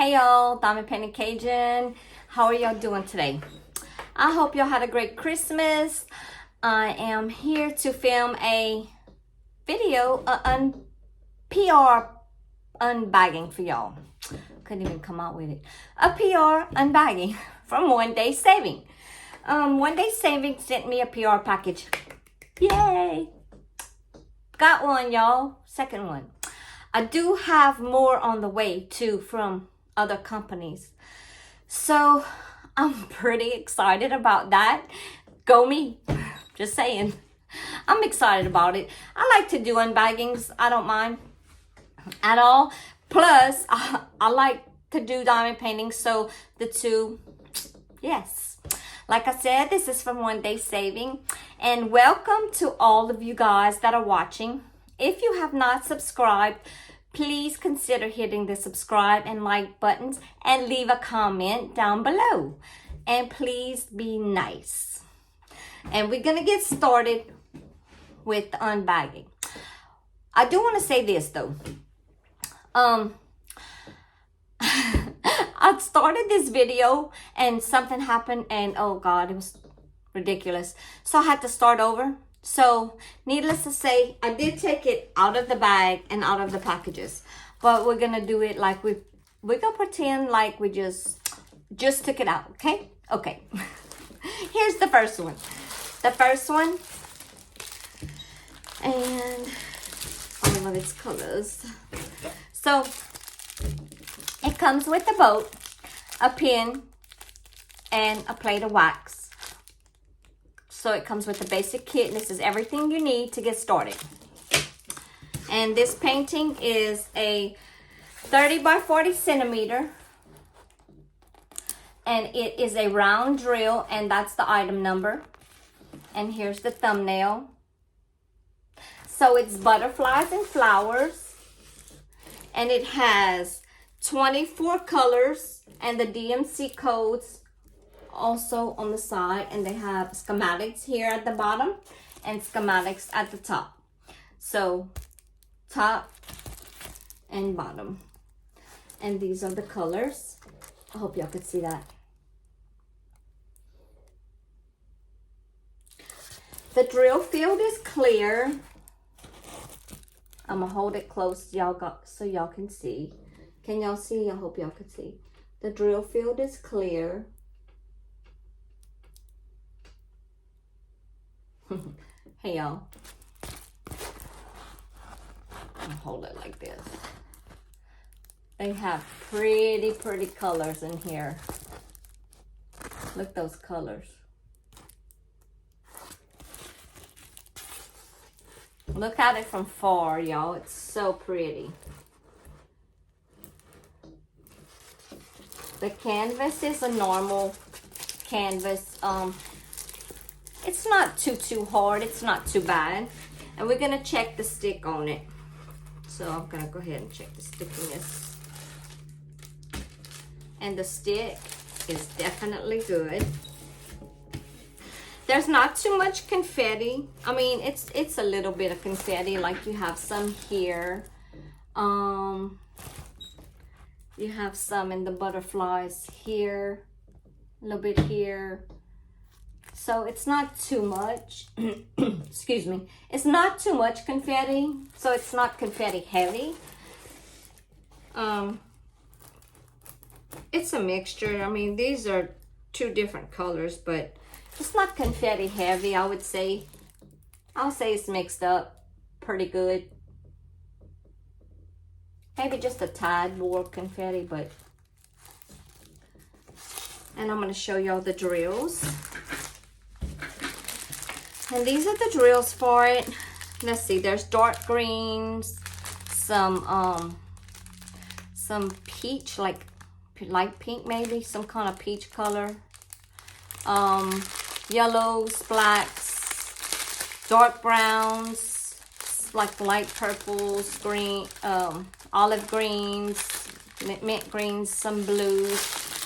Hey y'all, Diamond Painting Cajun. How are y'all doing today? I hope y'all had a great Christmas. I am here to film a video, PR unbagging for y'all. Couldn't even come out with it. A PR unbagging from One Day Saving. One Day Saving sent me a PR package. Yay! Got one, y'all. Second one. I do have more on the way too from other companies. So I'm pretty excited about that. Go me. Just saying. I'm excited about it. I like to do unbaggings. I don't mind at all. Plus, I like to do diamond painting. So the two, yes. Like I said, this is from One Day Saving. And welcome to all of you guys that are watching. If you have not subscribed, please consider hitting the subscribe and like buttons and leave a comment down below. And please be nice. And we're going to get started with the unbagging. I do want to say this though. I started this video and something happened and oh God, it was ridiculous. So I had to start over. So needless to say, I did take it out of the bag and out of the packages. But we're going to do it like we're going to pretend like we just took it out, okay? Okay. Here's the first one. The first one. And all of its colors. So it comes with a boat, a pin, and a plate of wax. So it comes with a basic kit. And this is everything you need to get started. And this painting is a 30 by 40 centimeter. And it is a round drill, and that's the item number. And here's the thumbnail. So it's butterflies and flowers. And it has 24 colors and the DMC codes also on the side. And they have schematics here at the bottom and schematics at the top. So top and bottom. And these are the colors. I hope y'all could see that. The drill field is clear. I'm gonna hold it close so y'all can see. Can y'all see? I hope y'all can see. The drill field is clear. Hey y'all. I'll hold it like this. They have pretty colors in here. Look at those colors. Look at it from far, y'all. It's so pretty. The canvas is a normal canvas. It's not too hard. It's not too bad. And we're gonna check the stick on it. So I'm gonna go ahead and check the stickiness. And the stick is definitely good. There's not too much confetti. I mean, it's a little bit of confetti. Like you have some here. You have some in the butterflies here. A little bit here. So it's not too much. Excuse me. It's not too much confetti. So it's not confetti heavy. It's a mixture. I mean, these are two different colors, but it's not confetti heavy, I would say. I'll say it's mixed up pretty good. Maybe just a tad more confetti, but... And I'm going to show y'all the drills. And these are the drills for it. Let's see, there's dark greens, some peach, like light pink maybe, some kind of peach color. Yellows, blacks, dark browns, like light purples, green, olive greens, mint greens, some blues.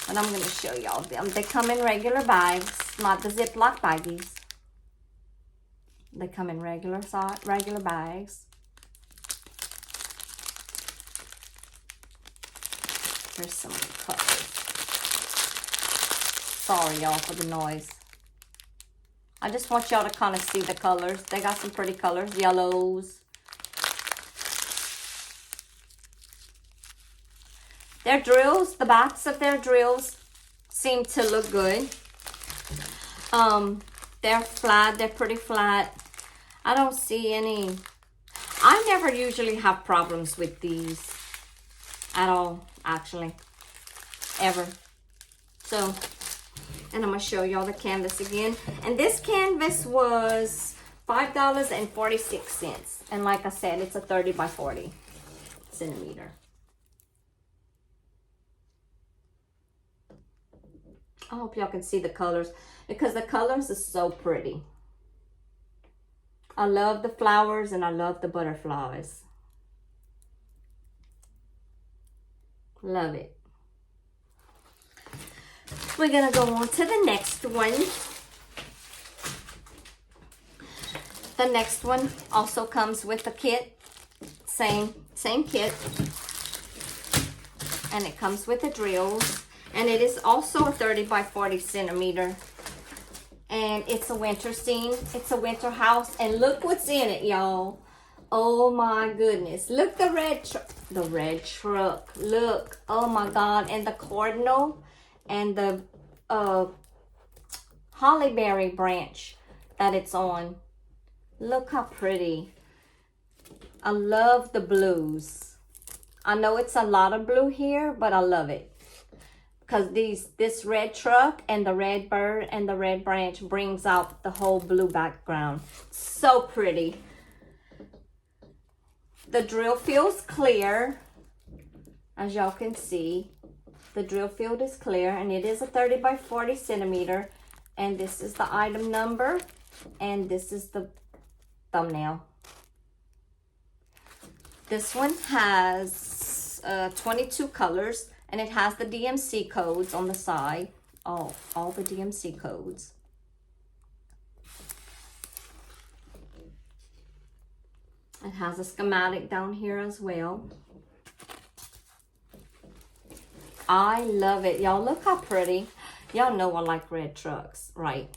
And I'm going to show y'all them. They come in regular bags, not the Ziploc baggies. They come in regular bags. Here's some colors. Sorry, y'all, for the noise. I just want y'all to kind of see the colors. They got some pretty colors. Yellows. Their drills, the backs of their drills seem to look good. They're flat. They're pretty flat. I don't see any. I never usually have problems with these at all, actually. Ever. So, and I'm going to show y'all the canvas again. And this canvas was $5.46. And like I said, it's a 30 by 40 centimeter. I hope y'all can see the colors, because the colors are so pretty. I love the flowers and I love the butterflies. Love it. We're gonna go on to the next one. The next one also comes with a kit. Same kit. And it comes with the drills. And it is also a 30 by 40 centimeter. And it's a winter scene. It's a winter house. And look what's in it, y'all. Oh my goodness. Look, the red truck. Look. Oh my God. And the cardinal and the hollyberry branch that it's on. Look how pretty. I love the blues. I know it's a lot of blue here, but I love it. Because this red truck and the red bird and the red branch brings out the whole blue background. So pretty. The drill field's clear. As y'all can see, the drill field is clear, and it is a 30 by 40 centimeter. And this is the item number, and this is the thumbnail. This one has 22 colors. And it has the DMC codes on the side. All the DMC codes. It has a schematic down here as well. I love it. Y'all, look how pretty. Y'all know I like red trucks, right?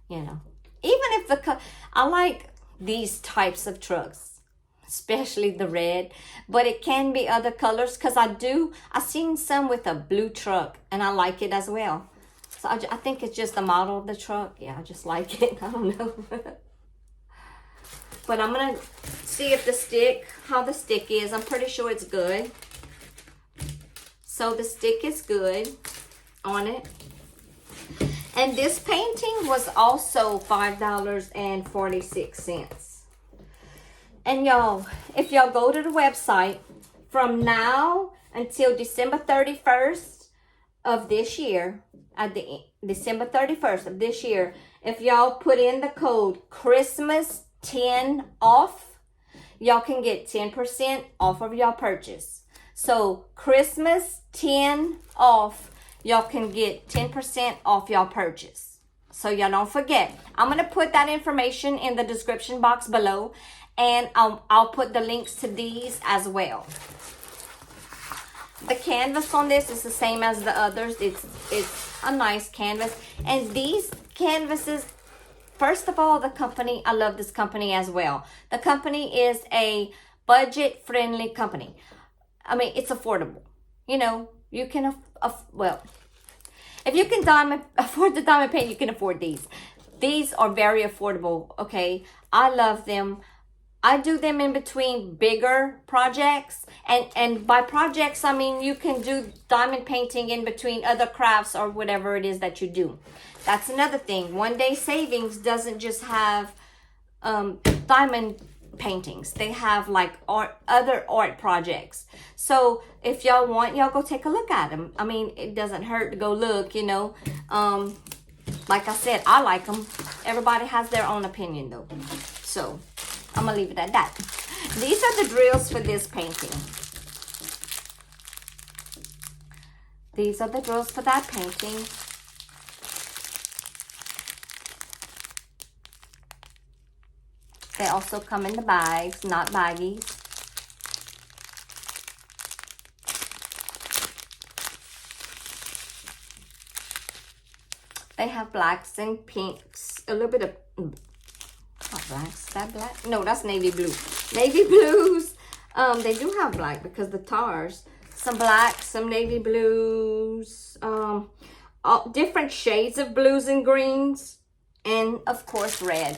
You know. Even if I like these types of trucks. Especially the red, but it can be other colors, because I've seen some with a blue truck and I like it as well. So I think it's just the model of the truck. Yeah, I just like it. I don't know. But I'm gonna see if how the stick is. I'm pretty sure it's good. So the stick is good on it. And this painting was also $5.46. And y'all, if y'all go to the website from now until December 31st of this year, December 31st of this year, if y'all put in the code Christmas 10 off, y'all can get 10% off of y'all purchase. So Christmas 10 off, y'all can get 10% off y'all purchase. So y'all don't forget. I'm going to put that information in the description box below. And I'll put the links to these as well. The canvas on this is the same as the others. It's a nice canvas. And these canvases, first of all, the company, I love this company as well. The company is a budget-friendly company. I mean, it's affordable. You know, you can, well, if you can afford the diamond paint, you can afford these. These are very affordable, okay? I love them. I do them in between bigger projects. And by projects, I mean you can do diamond painting in between other crafts or whatever it is that you do. That's another thing. One Day Savings doesn't just have diamond paintings. They have like other art projects. So if y'all want, y'all go take a look at them. I mean, it doesn't hurt to go look, you know. Like I said, I like them. Everybody has their own opinion though. So I'm going to leave it at that. These are the drills for this painting. These are the drills for that painting. They also come in the bags, not baggies. They have blacks and pinks, a little bit of, not blacks, is that black? No, that's navy blue. Navy blues. They do have black because the tars. Some blacks, some navy blues, all different shades of blues and greens, and of course red.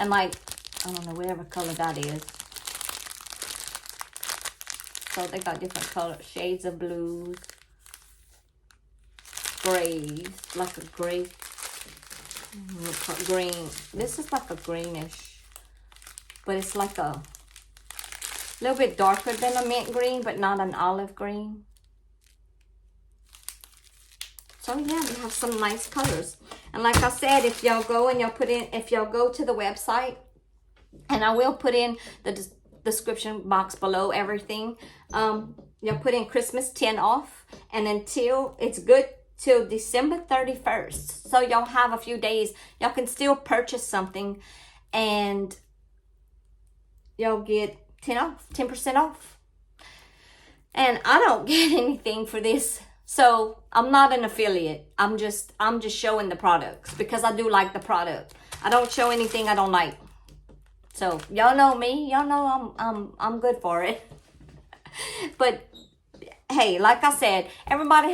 And like, I don't know, whatever color that is. So they got different color shades of blues, grays, like a gray, green. This is like a greenish, but it's like a little bit darker than a mint green, but not an olive green. So yeah, we have some nice colors. And like I said, if y'all go and y'all put in, if y'all go to the website, and I will put in the description box below everything, y'all put in Christmas 10 off, and until it's good till December 31st. So y'all have a few days. Y'all can still purchase something and y'all get 10% off. And I don't get anything for this. So I'm not an affiliate. I'm just showing the products because I do like the product. I don't show anything I don't like. So y'all know me. Y'all know I'm good for it. But hey, like I said, everybody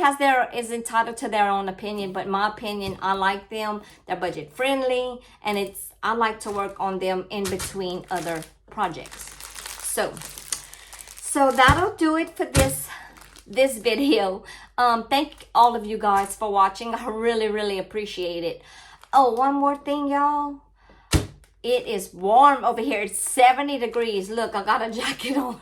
is entitled to their own opinion, but my opinion, I like them. They're budget friendly, and I like to work on them in between other projects. So that'll do it for this video. Thank all of you guys for watching. I really appreciate it. Oh, one more thing, y'all. It is warm over here. It's 70 degrees. Look, I got a jacket on.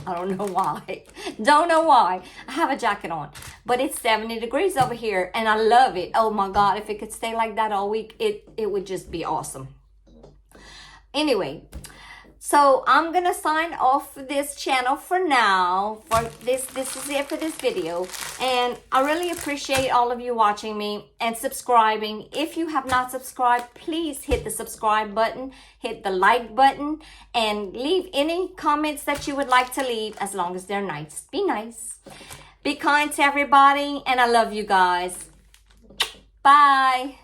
I don't know why. Don't know why. I have a jacket on. But it's 70 degrees over here, and I love it. Oh my God, if it could stay like that all week, it would just be awesome. Anyway, so I'm gonna sign off this channel for now. For this is it for this video, and I really appreciate all of you watching me and subscribing. If you have not subscribed, please hit the subscribe button, hit the like button, and leave any comments that you would like to leave, as long as they're nice. Be nice, be kind to everybody, and I love you guys. Bye.